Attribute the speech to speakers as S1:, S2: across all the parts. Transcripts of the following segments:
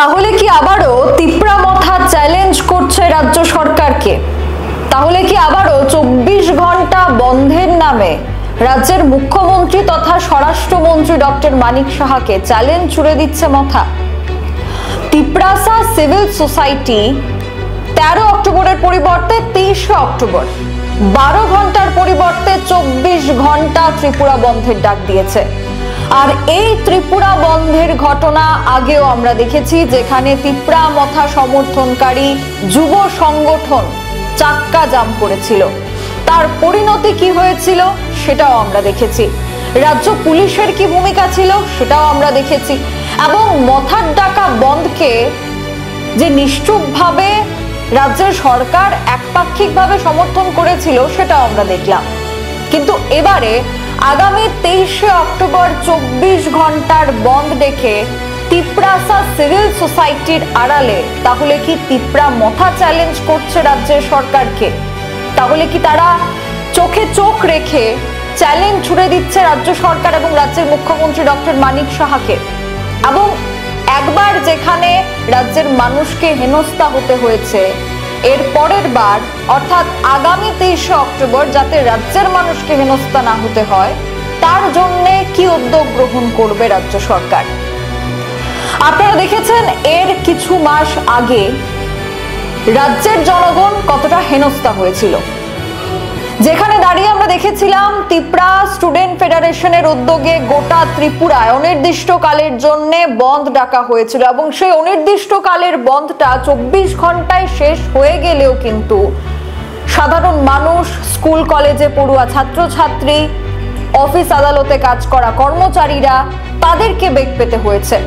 S1: তাহলে কি আবারও তিপ্রামথা চ্যালেঞ্জ করছে রাজ্য সরকারকে? তাহলে কি আবারও 24 ঘন্টা বন্ধের নামে রাজ্যের মুখ্যমন্ত্রী তথা স্বরাষ্ট্রমন্ত্রী ডক্টর মানিক সাহাকে চ্যালেঞ্জ ছুড়ে দিচ্ছে মথা? তিপ্রাসা সিভিল সোসাইটি 13 অক্টোবরের পরিবর্তে 23 অক্টোবর 12 ঘন্টার পরিবর্তে 24 ঘন্টা ত্রিপুরা বন্ধের ডাক দিয়েছে। আর এই ত্রিপুরা বন্ধের ঘটনা আগেও আমরা দেখেছি, যেখানে তিপ্রামথা সমর্থনকারী যুব সংগঠন চাক্কা জাম করেছিল। তার পরিণতি কি হয়েছিল সেটাও আমরা দেখেছি। রাজ্য পুলিশের কি ভূমিকা ছিল সেটাও আমরা দেখেছি। এবং মথার ডাকা বন্ধকে যে নিশ্চুপভাবে রাজ্যের সরকার একপাক্ষিকভাবে সমর্থন করেছিল সেটাও আমরা দেখলাম। কিন্তু এবারে আগামী 23 অক্টোবর 24 ঘন্টার বন্ধ ডেকে তিপ্রাসা সিভিল সোসাইটির আড়ালে তাহলে কি তিপ্রামথা চ্যালেঞ্জ করছে রাজ্যের সরকারকে? তাহলে কি তারা চোখে চোখ রেখে চ্যালেঞ্জ ছুড়ে দিচ্ছে রাজ্য সরকার এবং রাজ্যের মুখ্যমন্ত্রী ডক্টর মানিক সাহাকে? এবং একবার যেখানে রাজ্যের মানুষকে হেনস্থা হতে হয়েছে, এর পরের বার অর্থাৎ আগামী 23 অক্টোবর যাতে রাজ্যের মানুষকে হেনস্থা না হতে হয়, তার জন্য কি উদ্যোগ গ্রহণ করবে রাজ্য সরকার? আপনারা দেখেছেন এর কিছু মাস আগে রাজ্যের জনগণ কতটা হেনস্থা হয়েছিল, যেখানে দাঁড়িয়ে আমরা দেখেছিলাম তিপ্রা স্টুডেন্ট ফেডারেশনের উদ্যোগে গোটা ত্রিপুরায় অনির্দিষ্টকালের জন্য বন্ধ ডাকা হয়েছিল। এবং সেই অনির্দিষ্টকালের বন্ধটা 24 ঘন্টায় শেষ হয়ে গেলেও কিন্তু সাধারণ মানুষ, স্কুল কলেজে পড়ুয়া ছাত্রছাত্রী, অফিস আদালতে কাজ করা কর্মচারীরা, তাদেরকে বেগ পেতে হয়েছে।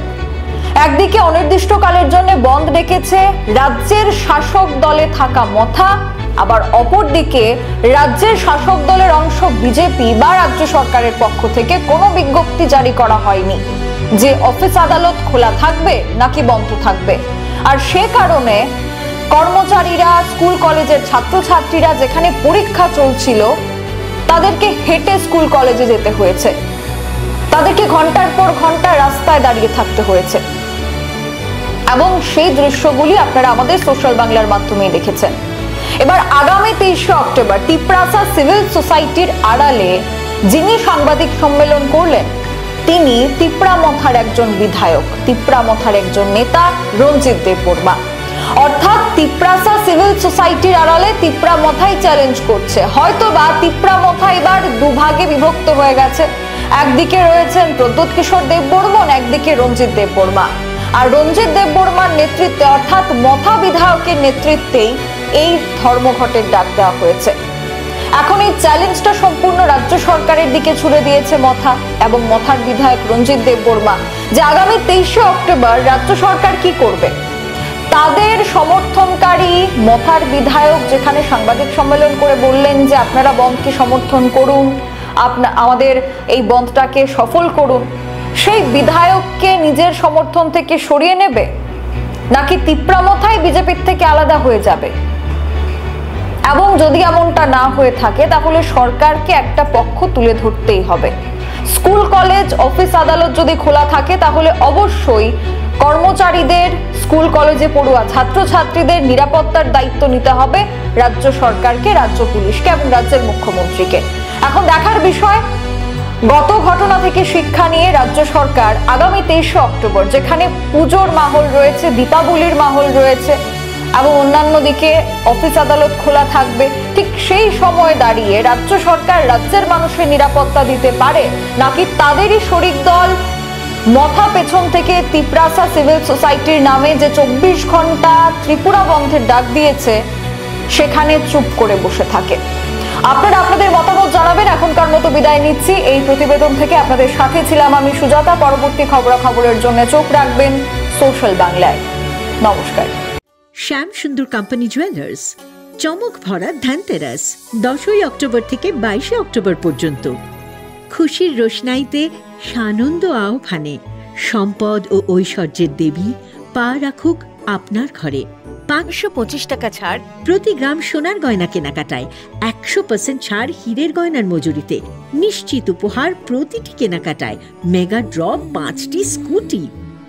S1: একদিকে অনির্দিষ্টকালের জন্য বন্ধ ডেকেছে রাজ্যের শাসক দলে থাকা মথা, আবার অপরদিকে রাজ্যের শাসক দলের অংশ বিজেপি বা রাজ্য সরকারের পক্ষ থেকে কোনো বিজ্ঞপ্তি জারি করা হয়নি যে অফিস আদালত খোলা থাকবে নাকি বন্ধ থাকবে। আর সে কারণে কর্মচারীরা, স্কুল কলেজের ছাত্রছাত্রীরা যেখানে পরীক্ষা চলছিল তাদেরকে হেঁটে স্কুল কলেজে যেতে হয়েছে, তাদেরকে ঘন্টার পর ঘন্টা রাস্তায় দাঁড়িয়ে থাকতে হয়েছে। এবং সেই দৃশ্যগুলি আপনারা আমাদের সোশ্যাল বাংলার মাধ্যমেই দেখেছেন। এবার আগামী 23 অক্টোবর তিপ্রাসা সিভিল সোসাইটির আড়ালে যিনি সাংবাদিক সম্মেলন করলেন তিনি তিপ্রামথার একজন বিধায়ক, তিপ্রামথার একজন নেতা রঞ্জিত দেববর্মা। অর্থাৎ তিপ্রাসা সিভিল সোসাইটির আড়ালে তিপ্রামথাই চ্যালেঞ্জ করছে। হয়তোবা তিপ্রামথা এবার দুভাগে বিভক্ত হয়ে গেছে, একদিকে রয়েছেন প্রদ্যোৎ কিশোর দেববর্মন, একদিকে রঞ্জিত দেববর্মা। আর রঞ্জিত দেববর্মার নেতৃত্বে অর্থাৎ মথা বিধায়কের নেতৃত্বেই এই ধর্মঘটের ডাক দেওয়া হয়েছে। এখন এই চ্যালেঞ্জটা সম্পূর্ণ রাজ্য সরকারের দিকে ছুড়ে দিয়েছে মথা এবং মথার বিধায়ক রঞ্জিত দেববর্মা, যে আগামী 23 অক্টোবর রাজ্য সরকার কি করবে। তাদের সমর্থনকারী মথার বিধায়ক যেখানে সাংবাদিক সম্মেলন করে বললেন যে আপনারা বন্ধকে সমর্থন করুন, আমাদের এই বন্ধটাকে সফল করুন, সেই বিধায়ককে নিজের সমর্থন থেকে সরিয়ে নেবে নাকি তিপ্রামথাই বিজেপির থেকে আলাদা হয়ে যাবে? এবং যদি এমনটা না হয়ে থাকে তাহলে সরকারকে একটা পক্ষ তুলে ধরতেই হবে। স্কুল কলেজ, অফিস আদালত যদি খোলা থাকে তাহলে অবশ্যই কর্মচারীদের, স্কুল কলেজে পড়ুয়া ছাত্রছাত্রীদের নিরাপত্তার দায়িত্ব নিতে হবে রাজ্য সরকারকে, রাজ্য পুলিশকে এবং রাজ্যের মুখ্যমন্ত্রীকে। এখন দেখার বিষয় গত ঘটনা থেকে শিক্ষা নিয়ে রাজ্য সরকার আগামী 23 অক্টোবর যেখানে পুজোর মাহল রয়েছে, দীপাবলির মাহল রয়েছে এবং অন্যান্য দিকে অফিস আদালত খোলা থাকবে, ঠিক সেই সময় দাঁড়িয়ে রাজ্য সরকার রাজ্যের মানুষের নিরাপত্তা দিতে পারে নাকি তাদেরই শরিক দল মথা পেছন থেকে তিপ্রাসা সিভিল সোসাইটির নামে যে 24 ঘন্টা ত্রিপুরা বন্ধের ডাক দিয়েছে সেখানে চুপ করে বসে থাকে? আপনারা আপনাদের মতামত জানাবেন। এখনকার মতো বিদায় নিচ্ছি। এই প্রতিবেদন থেকে আপনাদের সাথে ছিলাম আমি সুজাতা। পরবর্তী খবরাখবরের জন্য চোখ রাখবেন সোশ্যাল বাংলায়। নমস্কার।
S2: শ্যাম সুন্দর কোম্পানি জুয়েলার্স, চমক ভরা ধানতেরাস 10 অক্টোবর থেকে 22 অক্টোবর পর্যন্ত। খুশির রোশনাইতে সানন্দ আহ্বানে সম্পদ ও ঐশ্বর্যের দেবী পা রাখুক আপনার ঘরে। 525 টাকা ছাড় প্রতি গ্রাম সোনার গয়না কেনাকাটায়, 100% ছাড় হীরের গয়নার মজুরিতে, নিশ্চিত উপহার প্রতিটি কেনাকাটায়, মেগা ড্র 5টি স্কুটি।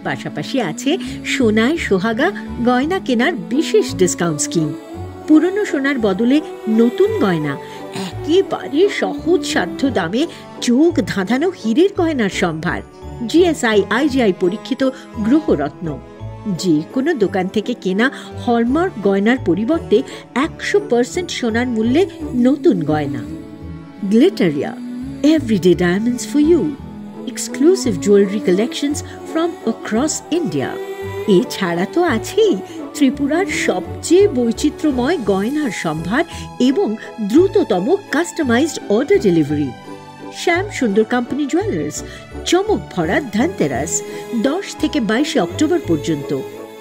S2: পাশাপাশি আছে সোনায় সোহাগা গয়না কেনার বিশেষ ডিসকাউন্ট স্কিম। পুরনো সোনার বদলে নতুন গয়না, একেবারে সহজ সাধ্য দামে চোখ ধাঁধানো হীরের গয়নার সম্ভার, জিএসআই আইজিআই পরীক্ষিত গ্রহরত্ন। যে কোনো দোকান থেকে কেনা হলমার্ক গয়নার পরিবর্তে 100% সোনার মূল্যে নতুন গয়না। গ্লিটারিয়া, everyday diamonds for you. Exclusive jewelry collections from across India. এছাড়া তো আছেই ত্রিপুরার সবচেয়ে বৈচিত্র্যময় গয়নার সম্ভার এবং দ্রুততম কাস্টমাইজড অর্ডার ডেলিভারি। শ্যাম সুন্দর কোম্পানি জুয়েলার্স, চমক ভরা ধনতেরাস, 10 থেকে 22 অক্টোবর পর্যন্ত।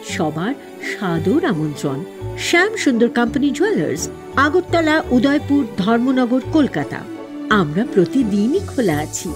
S2: সবার সাদর আমন্ত্রণ। শ্যাম সুন্দর কোম্পানি জুয়েলার্স, আগরতলা, উদয়পুর, ধর্মনগর, কলকাতা। আমরা প্রতিদিনই খোলা আছি।